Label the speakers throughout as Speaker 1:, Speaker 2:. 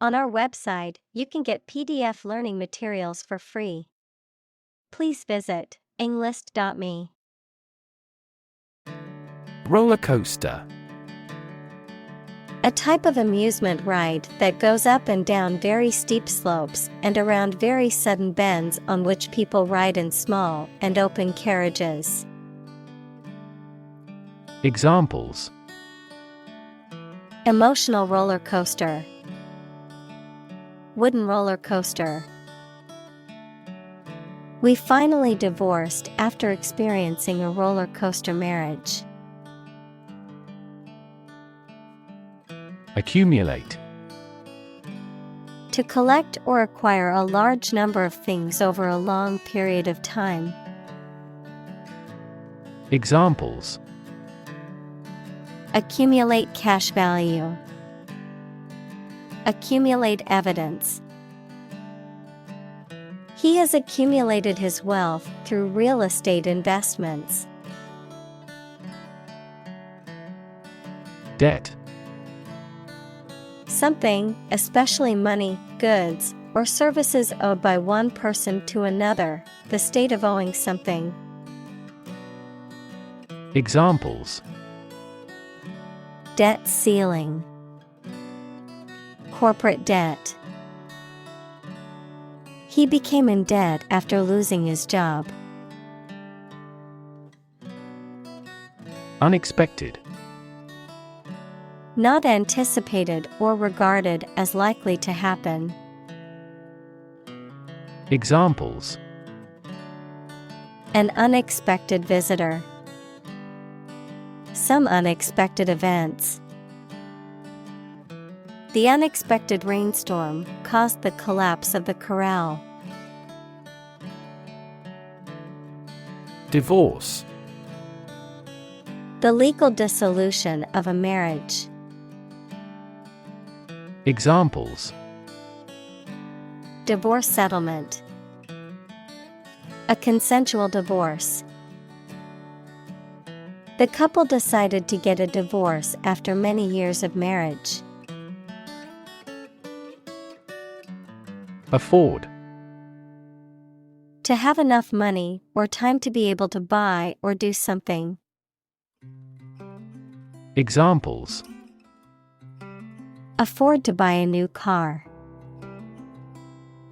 Speaker 1: On our website, you can get PDF learning materials for free. Please visit englist.me.
Speaker 2: Roller coaster.
Speaker 1: A type of amusement ride that goes up and down very steep slopes and around very sudden bends on which people ride in small and open carriages.
Speaker 2: Examples:
Speaker 1: Emotional roller coaster. Wooden roller coaster. We finally divorced after experiencing a roller coaster marriage.
Speaker 2: Accumulate.
Speaker 1: To collect or acquire a large number of things over a long period of time.
Speaker 2: Examples:
Speaker 1: Accumulate cash value. Accumulate evidence. He has accumulated his wealth through real estate investments.
Speaker 2: Debt.
Speaker 1: Something, especially money, goods, or services owed by one person to another, the state of owing something.
Speaker 2: Examples:
Speaker 1: Debt ceiling. Corporate debt. He became in debt after losing his job.
Speaker 2: Unexpected.
Speaker 1: Not anticipated or regarded as likely to happen.
Speaker 2: Examples:
Speaker 1: An unexpected visitor. Some unexpected events. The unexpected rainstorm caused the collapse of the corral.
Speaker 2: Divorce.
Speaker 1: The legal dissolution of a marriage.
Speaker 2: Examples:
Speaker 1: Divorce settlement. A consensual divorce. The couple decided to get a divorce after many years of marriage.
Speaker 2: Afford.
Speaker 1: To have enough money or time to be able to buy or do something.
Speaker 2: Examples:
Speaker 1: Afford to buy a new car.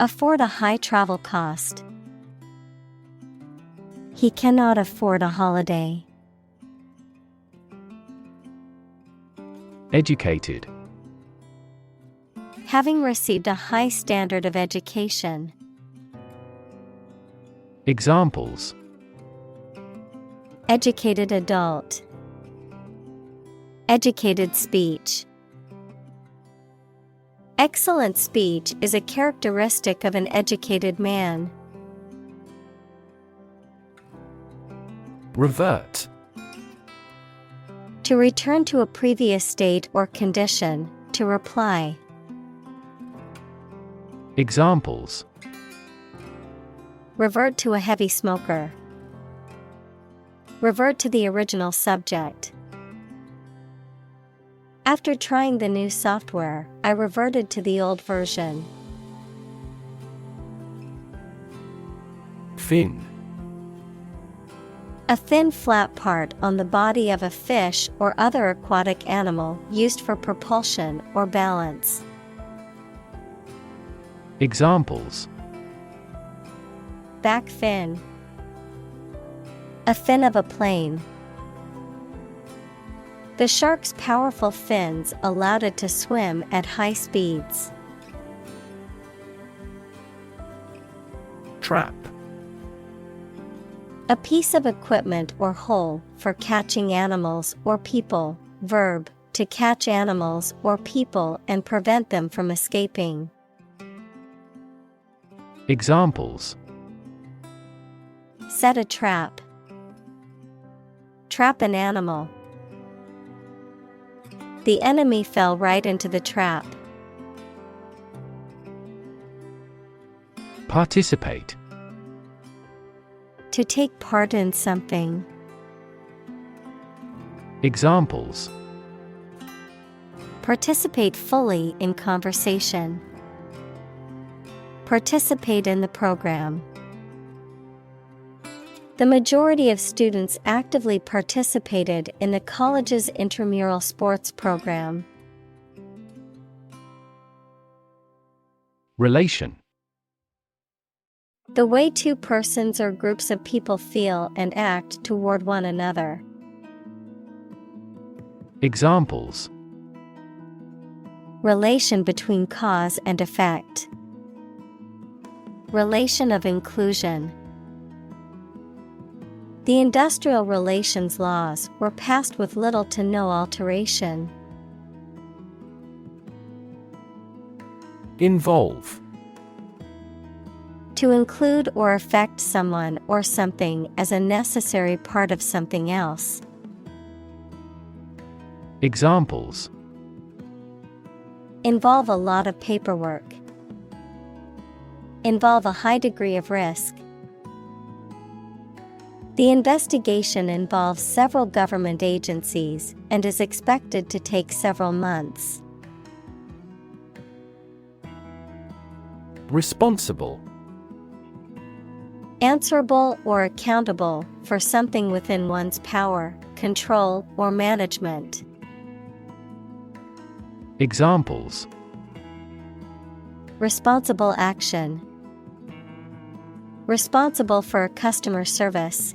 Speaker 1: Afford a high travel cost. He cannot afford a holiday.
Speaker 2: Educated.
Speaker 1: Having received a high standard of education.
Speaker 2: Examples:
Speaker 1: Educated adult. Educated speech. Excellent speech is a characteristic of an educated man.
Speaker 2: Revert.
Speaker 1: To return to a previous state or condition, to reply.
Speaker 2: Examples:
Speaker 1: Revert to a heavy smoker. Revert to the original subject. After trying the new software, I reverted to the old version.
Speaker 2: Fin.
Speaker 1: A thin flat part on the body of a fish or other aquatic animal used for propulsion or balance.
Speaker 2: Examples:
Speaker 1: Back fin. A fin of a plane. The shark's powerful fins allowed it to swim at high speeds.
Speaker 2: Trap.
Speaker 1: A piece of equipment or hole for catching animals or people. Verb, to catch animals or people and prevent them from escaping.
Speaker 2: Examples:
Speaker 1: Set a trap. Trap an animal. The enemy fell right into the trap.
Speaker 2: Participate.
Speaker 1: To take part in something.
Speaker 2: Examples:
Speaker 1: Participate fully in conversation. Participate in the program. The majority of students actively participated in the college's intramural sports program.
Speaker 2: Relation.
Speaker 1: The way two persons or groups of people feel and act toward one another.
Speaker 2: Examples.
Speaker 1: Relation between cause and effect. Relation of inclusion. The industrial relations laws were passed with little to no alteration.
Speaker 2: Involve.
Speaker 1: To include or affect someone or something as a necessary part of something else.
Speaker 2: Examples.
Speaker 1: Involve a lot of paperwork. Involve a high degree of risk. The investigation involves several government agencies and is expected to take several months.
Speaker 2: Responsible.
Speaker 1: Answerable or accountable for something within one's power, control, or management.
Speaker 2: Examples.
Speaker 1: Responsible action. Responsible for customer service.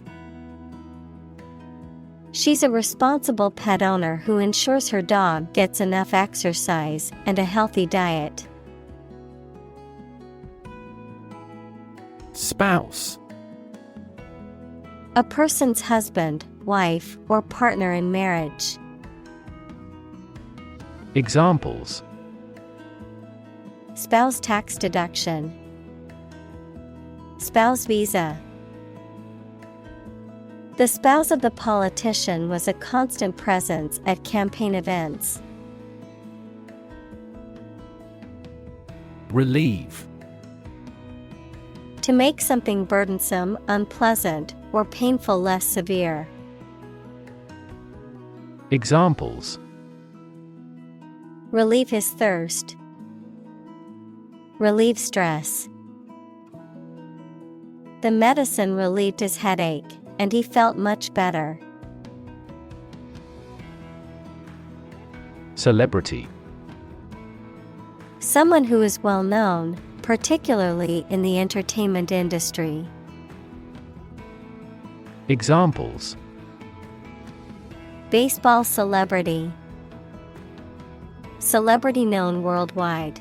Speaker 1: She's a responsible pet owner who ensures her dog gets enough exercise and a healthy diet.
Speaker 2: Spouse.
Speaker 1: A person's husband, wife, or partner in marriage.
Speaker 2: Examples.
Speaker 1: Spouse tax deduction. Spouse visa. The spouse of the politician was a constant presence at campaign events.
Speaker 2: Relieve.
Speaker 1: To make something burdensome, unpleasant, or painful less severe.
Speaker 2: Examples.
Speaker 1: Relieve his thirst. Relieve stress. The medicine relieved his headache, and he felt much better.
Speaker 2: Celebrity.
Speaker 1: Someone who is well known, particularly in the entertainment industry.
Speaker 2: Examples.
Speaker 1: Baseball celebrity. Celebrity known worldwide.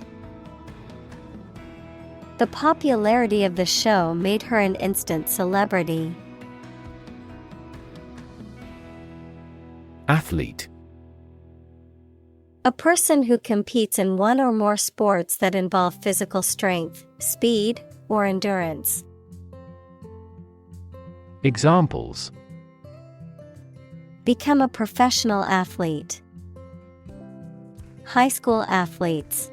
Speaker 1: The popularity of the show made her an instant celebrity.
Speaker 2: Athlete.
Speaker 1: A person who competes in one or more sports that involve physical strength, speed, or endurance.
Speaker 2: Examples.
Speaker 1: Become a professional athlete. High school athletes.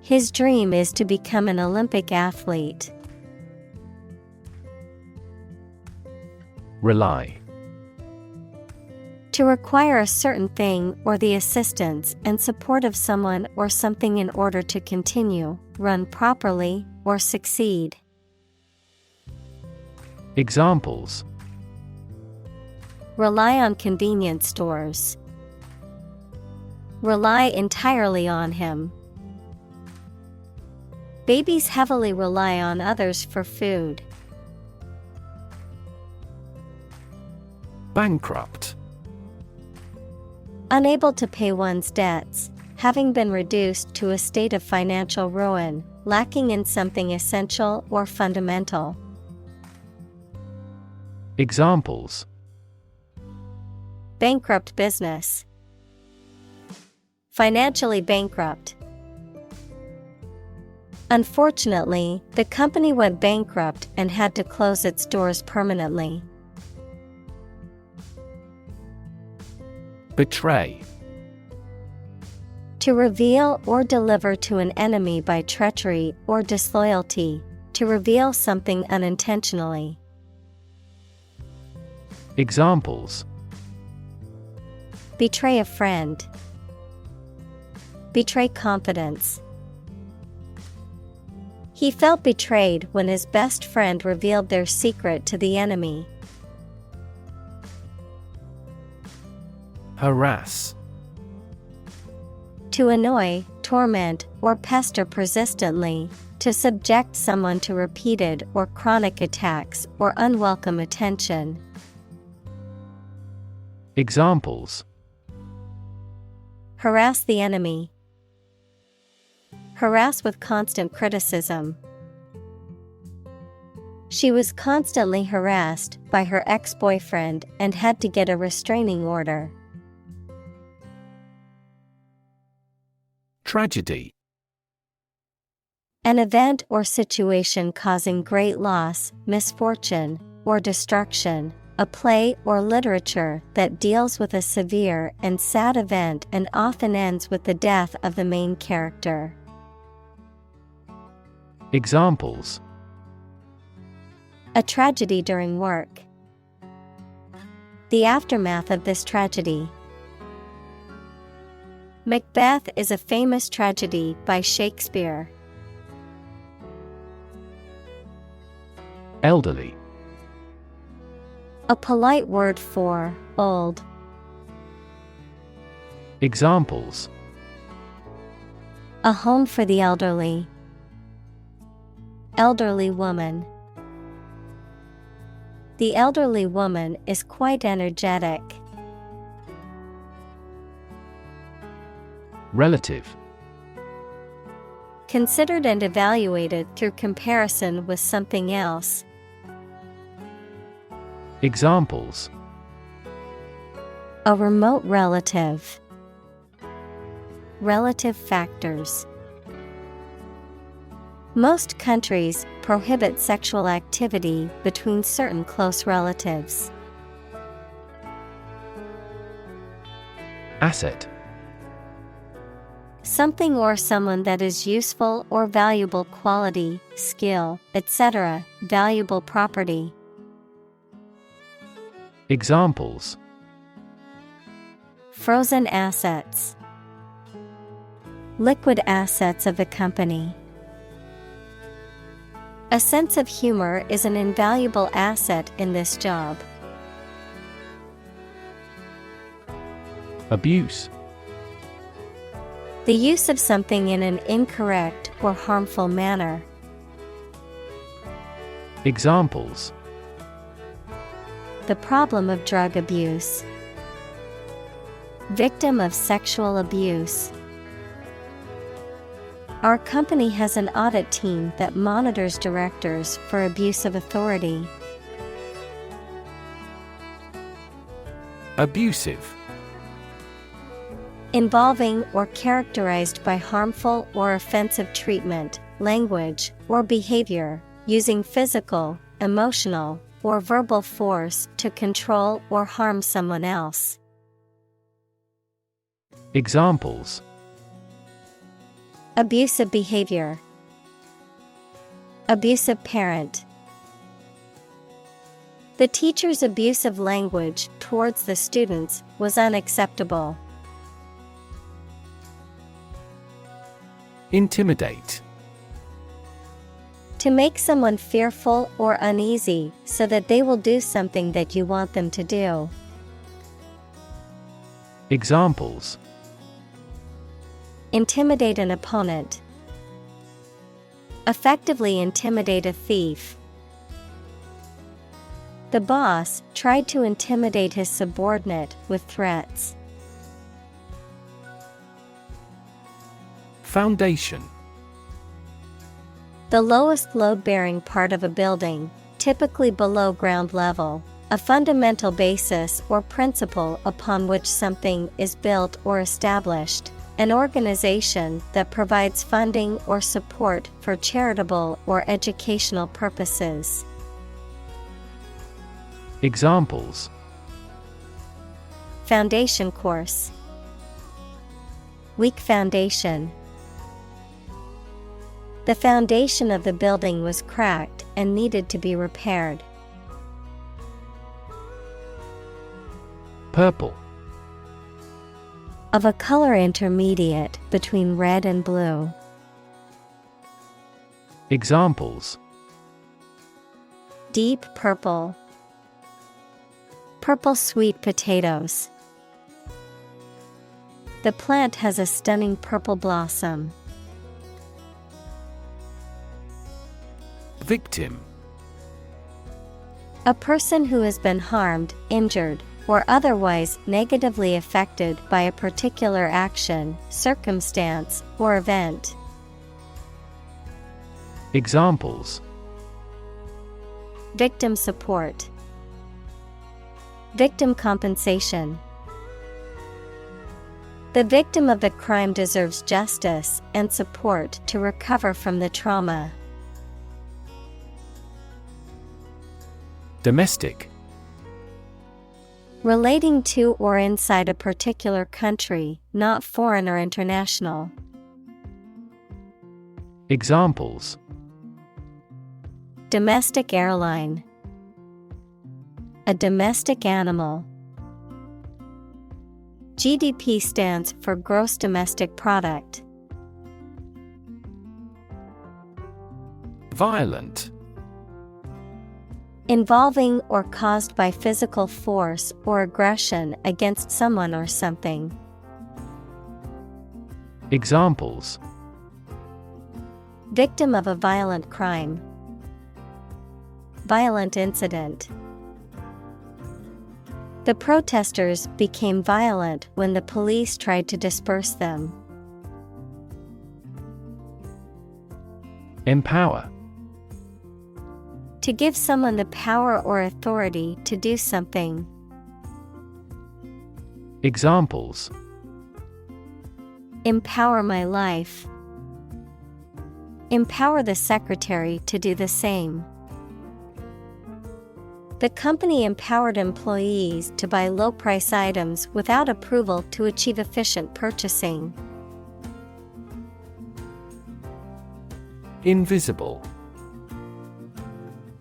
Speaker 1: His dream is to become an Olympic athlete.
Speaker 2: Rely.
Speaker 1: To require a certain thing or the assistance and support of someone or something in order to continue, run properly, or succeed.
Speaker 2: Examples.
Speaker 1: Rely on convenience stores. Rely entirely on him. Babies heavily rely on others for food.
Speaker 2: Bankrupt.
Speaker 1: Unable to pay one's debts, having been reduced to a state of financial ruin, lacking in something essential or fundamental.
Speaker 2: Examples.
Speaker 1: Bankrupt business. Financially bankrupt. Unfortunately, the company went bankrupt and had to close its doors permanently.
Speaker 2: Betray.
Speaker 1: To reveal or deliver to an enemy by treachery or disloyalty, to reveal something unintentionally.
Speaker 2: Examples.
Speaker 1: Betray a friend. Betray confidence. He felt betrayed when his best friend revealed their secret to the enemy.
Speaker 2: Harass.
Speaker 1: To annoy, torment, or pester persistently, to subject someone to repeated or chronic attacks or unwelcome attention.
Speaker 2: Examples:
Speaker 1: Harass the enemy. Harass with constant criticism. She was constantly harassed by her ex-boyfriend and had to get a restraining order.
Speaker 2: Tragedy.
Speaker 1: An event or situation causing great loss, misfortune, or destruction. A play or literature that deals with a severe and sad event and often ends with the death of the main character.
Speaker 2: Examples:
Speaker 1: A tragedy during work. The aftermath of this tragedy. Macbeth is a famous tragedy by Shakespeare.
Speaker 2: Elderly.
Speaker 1: A polite word for old.
Speaker 2: Examples:
Speaker 1: A home for the elderly. Elderly woman. The elderly woman is quite energetic.
Speaker 2: Relative.
Speaker 1: Considered and evaluated through comparison with something else.
Speaker 2: Examples:
Speaker 1: A remote relative. Relative factors. Most countries prohibit sexual activity between certain close relatives.
Speaker 2: Asset.
Speaker 1: Something or someone that is useful or valuable quality, skill, etc., valuable property.
Speaker 2: Examples:
Speaker 1: Frozen assets. Liquid assets of the company. A sense of humor is an invaluable asset in this job.
Speaker 2: Abuse.
Speaker 1: The use of something in an incorrect or harmful manner.
Speaker 2: Examples:
Speaker 1: The problem of drug abuse. Victim of sexual abuse. Our company has an audit team that monitors directors for abuse of authority.
Speaker 2: Abusive.
Speaker 1: Involving or characterized by harmful or offensive treatment, language, or behavior, using physical, emotional, or verbal force to control or harm someone else.
Speaker 2: Examples:
Speaker 1: Abusive behavior. Abusive parent. The teacher's abusive language towards the students was unacceptable.
Speaker 2: Intimidate.
Speaker 1: To make someone fearful or uneasy so that they will do something that you want them to do.
Speaker 2: Examples:
Speaker 1: Intimidate an opponent. Effectively intimidate a thief. The boss tried to intimidate his subordinate with threats.
Speaker 2: Foundation.
Speaker 1: The lowest load-bearing part of a building, typically below ground level, a fundamental basis or principle upon which something is built or established, an organization that provides funding or support for charitable or educational purposes.
Speaker 2: Examples:
Speaker 1: Foundation course. Weak foundation. The foundation of the building was cracked and needed to be repaired.
Speaker 2: Purple.
Speaker 1: Of a color intermediate between red and blue.
Speaker 2: Examples:
Speaker 1: Deep purple. Purple sweet potatoes. The plant has a stunning purple blossom.
Speaker 2: Victim:
Speaker 1: A person who has been harmed, injured, or otherwise negatively affected by a particular action, circumstance, or event.
Speaker 2: Examples:
Speaker 1: Victim support. Victim compensation. The victim of the crime deserves justice and support to recover from the trauma.
Speaker 2: Domestic:
Speaker 1: Relating to or inside a particular country, not foreign or international.
Speaker 2: Examples:
Speaker 1: Domestic airline. A domestic animal. GDP stands for gross domestic product.
Speaker 2: Violent:
Speaker 1: Involving or caused by physical force or aggression against someone or something.
Speaker 2: Examples:
Speaker 1: Victim of a violent crime. Violent incident. The protesters became violent when the police tried to disperse them.
Speaker 2: Empower:
Speaker 1: To give someone the power or authority to do something.
Speaker 2: Examples:
Speaker 1: Empower my life. Empower the secretary to do the same. The company empowered employees to buy low-price items without approval to achieve efficient purchasing.
Speaker 2: Invisible: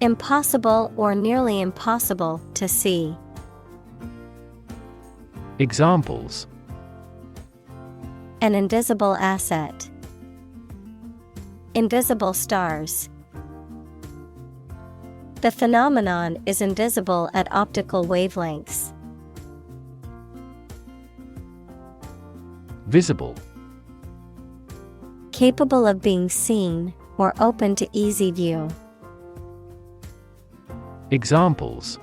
Speaker 1: Impossible or nearly impossible to see.
Speaker 2: Examples:
Speaker 1: An invisible asset. Invisible stars. The phenomenon is invisible at optical wavelengths.
Speaker 2: Visible:
Speaker 1: Capable of being seen or open to easy view.
Speaker 2: Examples: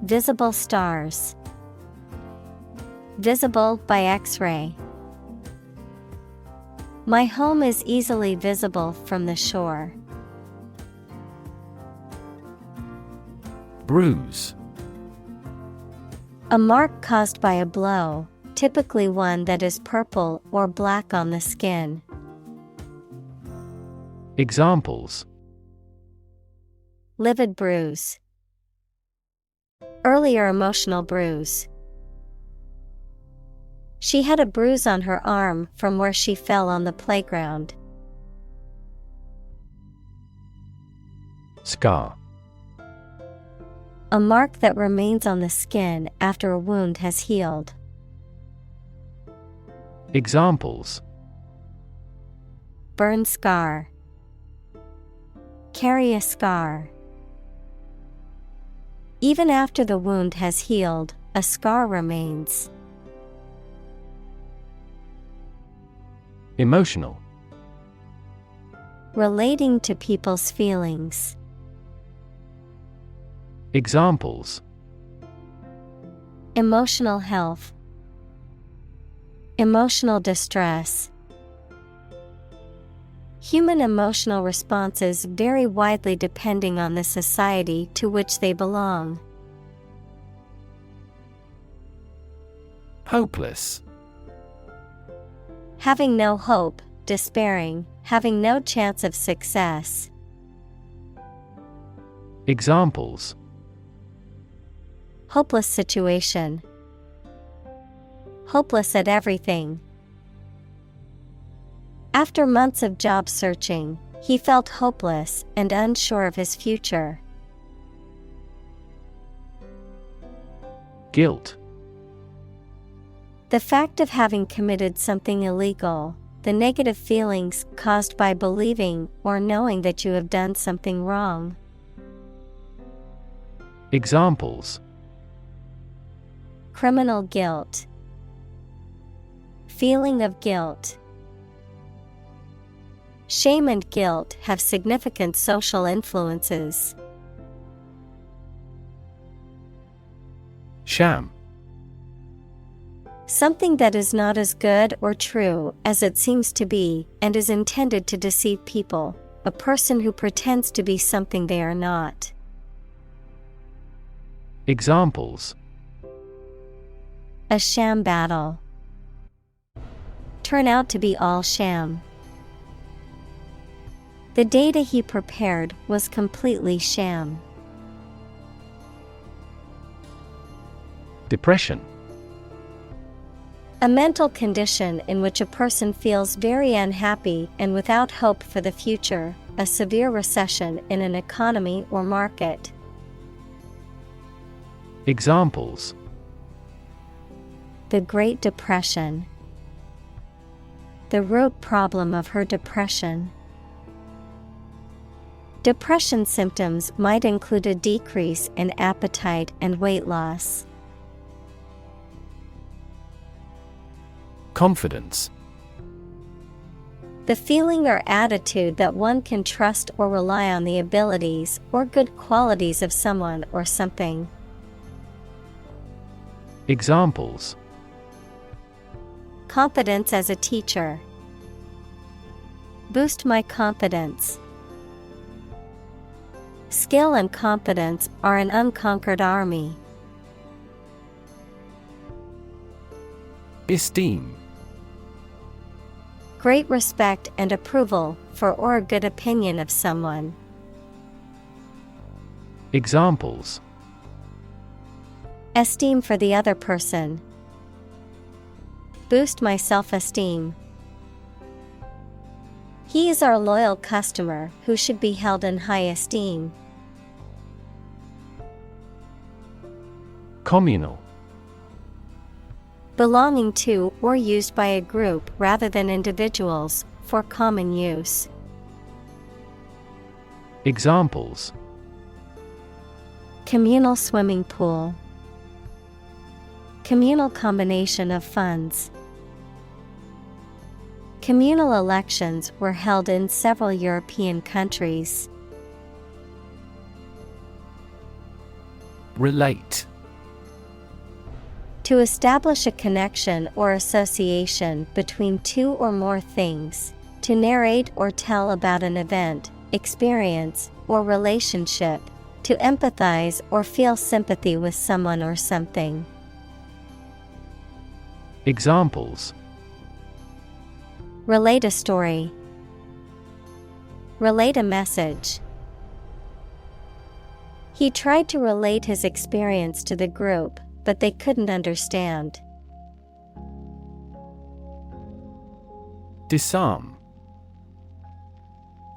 Speaker 1: Visible stars. Visible by X-ray. My home is easily visible from the shore.
Speaker 2: Bruise:
Speaker 1: A mark caused by a blow, typically one that is purple or black on the skin.
Speaker 2: Examples:
Speaker 1: Livid bruise. Earlier emotional bruise. She had a bruise on her arm from where she fell on the playground.
Speaker 2: Scar:
Speaker 1: A mark that remains on the skin after a wound has healed.
Speaker 2: Examples:
Speaker 1: Burn scar. Carry a scar. Even after the wound has healed, a scar remains.
Speaker 2: Emotional:
Speaker 1: Relating to people's feelings.
Speaker 2: Examples:
Speaker 1: Emotional health. Emotional distress. Human emotional responses vary widely depending on the society to which they belong.
Speaker 2: Hopeless:
Speaker 1: Having no hope, despairing, having no chance of success.
Speaker 2: Examples:
Speaker 1: Hopeless situation. Hopeless at everything. After months of job searching, he felt hopeless and unsure of his future.
Speaker 2: Guilt:
Speaker 1: The fact of having committed something illegal, the negative feelings caused by believing or knowing that you have done something wrong.
Speaker 2: Examples:
Speaker 1: Criminal guilt. Feeling of guilt. Shame and guilt have significant social influences.
Speaker 2: Sham.
Speaker 1: Something that is not as good or true as it seems to be and is intended to deceive people, a person who pretends to be something they are not.
Speaker 2: Examples:
Speaker 1: A sham battle. Turn out to be all sham. The data he prepared was completely sham.
Speaker 2: Depression.
Speaker 1: A mental condition in which a person feels very unhappy and without hope for the future, a severe recession in an economy or market.
Speaker 2: Examples:
Speaker 1: The Great Depression. The root problem of her depression. Depression symptoms might include a decrease in appetite and weight loss.
Speaker 2: Confidence.
Speaker 1: The feeling or attitude that one can trust or rely on the abilities or good qualities of someone or something.
Speaker 2: Examples:
Speaker 1: Confidence as a teacher. Boost my confidence. Skill and confidence are an unconquered army.
Speaker 2: Esteem.
Speaker 1: Great respect and approval for or a good opinion of someone.
Speaker 2: Examples:
Speaker 1: Esteem for the other person. Boost my self-esteem. He is our loyal customer who should be held in high esteem.
Speaker 2: Communal.
Speaker 1: Belonging to or used by a group rather than individuals, for common use.
Speaker 2: Examples:
Speaker 1: Communal swimming pool. Communal combination of funds. Communal elections were held in several European countries.
Speaker 2: Relate.
Speaker 1: To establish a connection or association between two or more things. To narrate or tell about an event, experience, or relationship. To empathize or feel sympathy with someone or something.
Speaker 2: Examples:
Speaker 1: Relate a story. Relate a message. He tried to relate his experience to the group, but they couldn't understand.
Speaker 2: Disarm.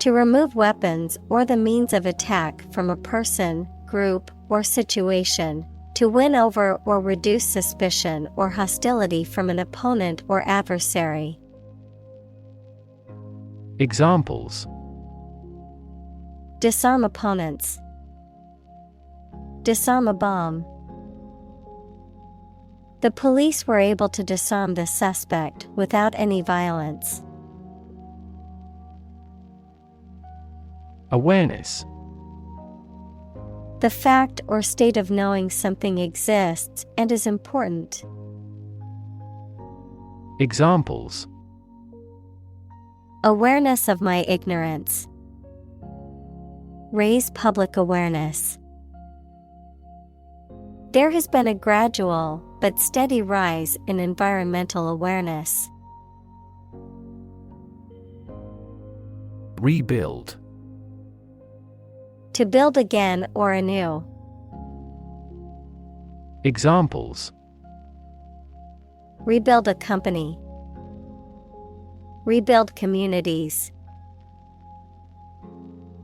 Speaker 1: To remove weapons or the means of attack from a person, group, or situation. To win over or reduce suspicion or hostility from an opponent or adversary.
Speaker 2: Examples:
Speaker 1: Disarm opponents. Disarm a bomb. The police were able to disarm the suspect without any violence.
Speaker 2: Awareness.
Speaker 1: The fact or state of knowing something exists and is important.
Speaker 2: Examples:
Speaker 1: Awareness of my ignorance. Raise public awareness. There has been a gradual but steady rise in environmental awareness.
Speaker 2: Rebuild.
Speaker 1: To build again or anew.
Speaker 2: Examples:
Speaker 1: Rebuild a company. Rebuild communities.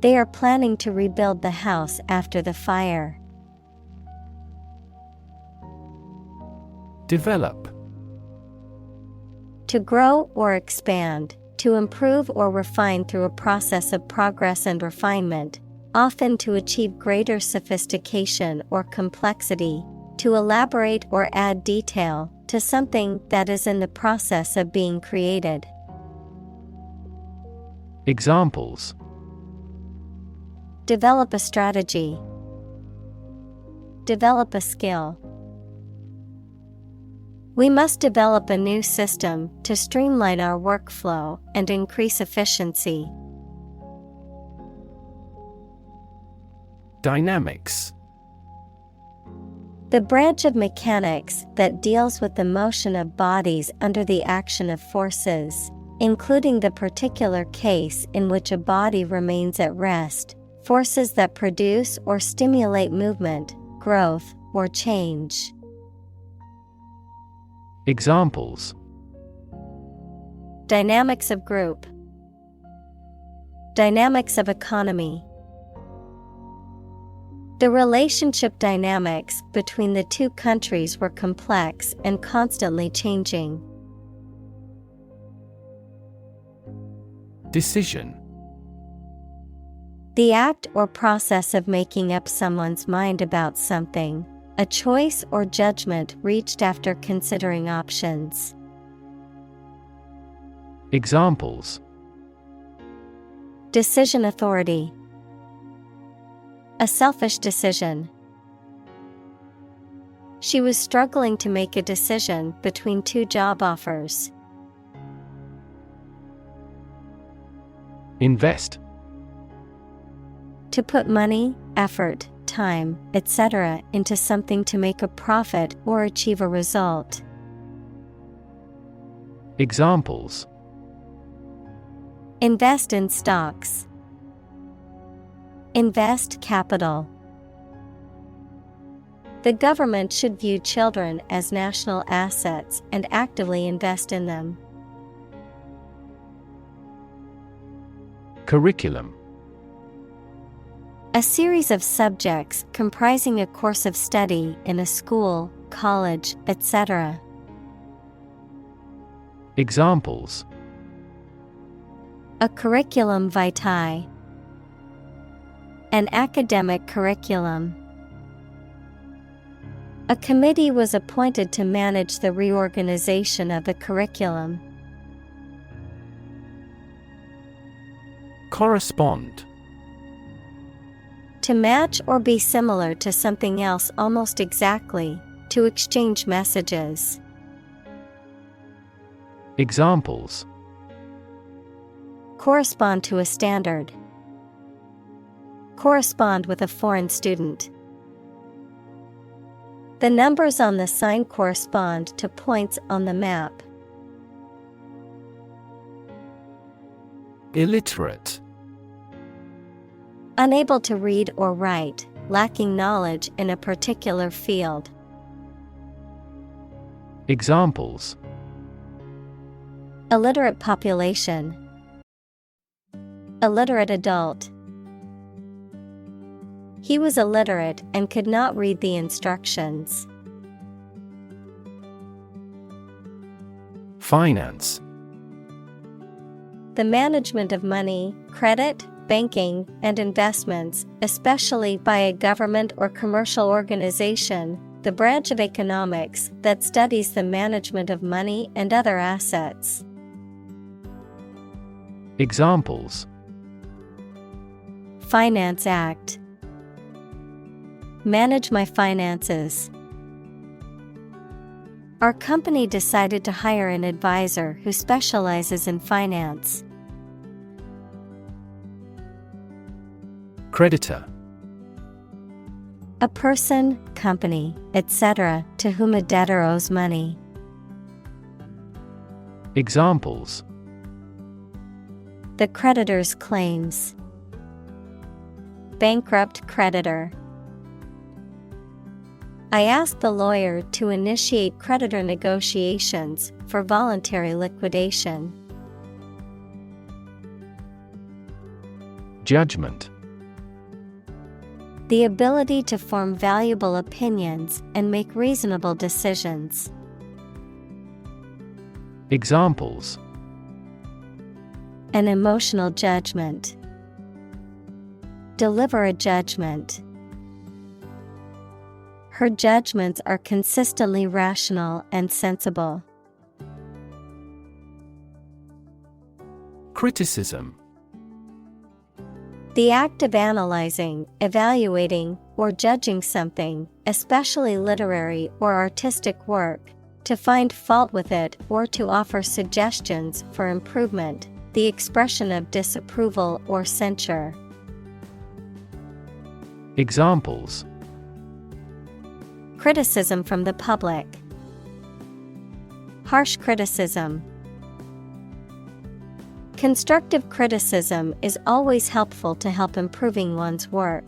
Speaker 1: They are planning to rebuild the house after the fire.
Speaker 2: Develop.
Speaker 1: To grow or expand, to improve or refine through a process of progress and refinement, often to achieve greater sophistication or complexity, to elaborate or add detail to something that is in the process of being created.
Speaker 2: Examples:
Speaker 1: Develop a strategy. Develop a skill. We must develop a new system to streamline our workflow and increase efficiency.
Speaker 2: Dynamics.
Speaker 1: The branch of mechanics that deals with the motion of bodies under the action of forces, including the particular case in which a body remains at rest, forces that produce or stimulate movement, growth, or change.
Speaker 2: Examples:
Speaker 1: Dynamics of group. Dynamics of economy. The relationship dynamics between the two countries were complex and constantly changing.
Speaker 2: Decision.
Speaker 1: The act or process of making up someone's mind about something, a choice or judgment reached after considering options.
Speaker 2: Examples:
Speaker 1: Decision authority. A selfish decision. She was struggling to make a decision between two job offers.
Speaker 2: Invest.
Speaker 1: To put money, effort, time, etc. into something to make a profit or achieve a result.
Speaker 2: Examples:
Speaker 1: Invest in stocks. Invest capital. The government should view children as national assets and actively invest in them.
Speaker 2: Curriculum.
Speaker 1: A series of subjects comprising a course of study in a school, college, etc.
Speaker 2: Examples:
Speaker 1: A curriculum vitae. An academic curriculum. A committee was appointed to manage the reorganization of the curriculum.
Speaker 2: Correspond.
Speaker 1: To match or be similar to something else almost exactly, to exchange messages.
Speaker 2: Examples:
Speaker 1: Correspond to a standard. Correspond with a foreign student. The numbers on the sign correspond to points on the map.
Speaker 2: Illiterate.
Speaker 1: Unable to read or write, lacking knowledge in a particular field.
Speaker 2: Examples:
Speaker 1: Illiterate population. Illiterate adult. He was illiterate and could not read the instructions.
Speaker 2: Finance.
Speaker 1: The management of money, credit, banking, and investments, especially by a government or commercial organization, the branch of economics that studies the management of money and other assets.
Speaker 2: Examples:
Speaker 1: Finance Act. Manage my finances. Our company decided to hire an advisor who specializes in finance.
Speaker 2: Creditor.
Speaker 1: A person, company, etc., to whom a debtor owes money.
Speaker 2: Examples:
Speaker 1: The creditor's claims. Bankrupt creditor. I asked the lawyer to initiate creditor negotiations for voluntary liquidation.
Speaker 2: Judgment.
Speaker 1: The ability to form valuable opinions and make reasonable decisions.
Speaker 2: Examples:
Speaker 1: an emotional judgment. Deliver a judgment. Her judgments are consistently rational and sensible.
Speaker 2: Criticism:
Speaker 1: the act of analyzing, evaluating, or judging something, especially literary or artistic work, to find fault with it or to offer suggestions for improvement, the expression of disapproval or censure.
Speaker 2: Examples:
Speaker 1: criticism from the public. Harsh criticism. Constructive criticism is always helpful to help improving one's work.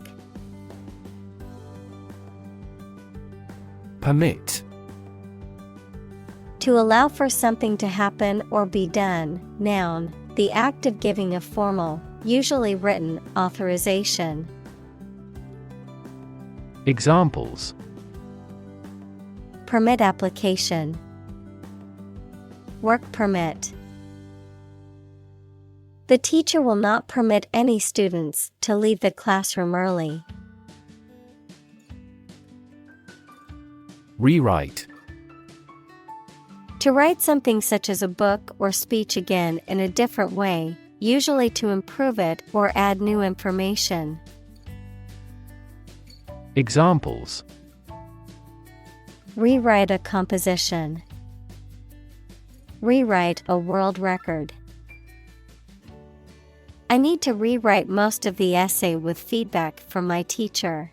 Speaker 2: Permit:
Speaker 1: to allow for something to happen or be done. Noun, the act of giving a formal, usually written, authorization.
Speaker 2: Examples:
Speaker 1: permit application. Work permit. The teacher will not permit any students to leave the classroom early.
Speaker 2: Rewrite:
Speaker 1: to write something such as a book or speech again in a different way, usually to improve it or add new information.
Speaker 2: Examples:
Speaker 1: rewrite a composition. Rewrite a world record. I need to rewrite most of the essay with feedback from my teacher.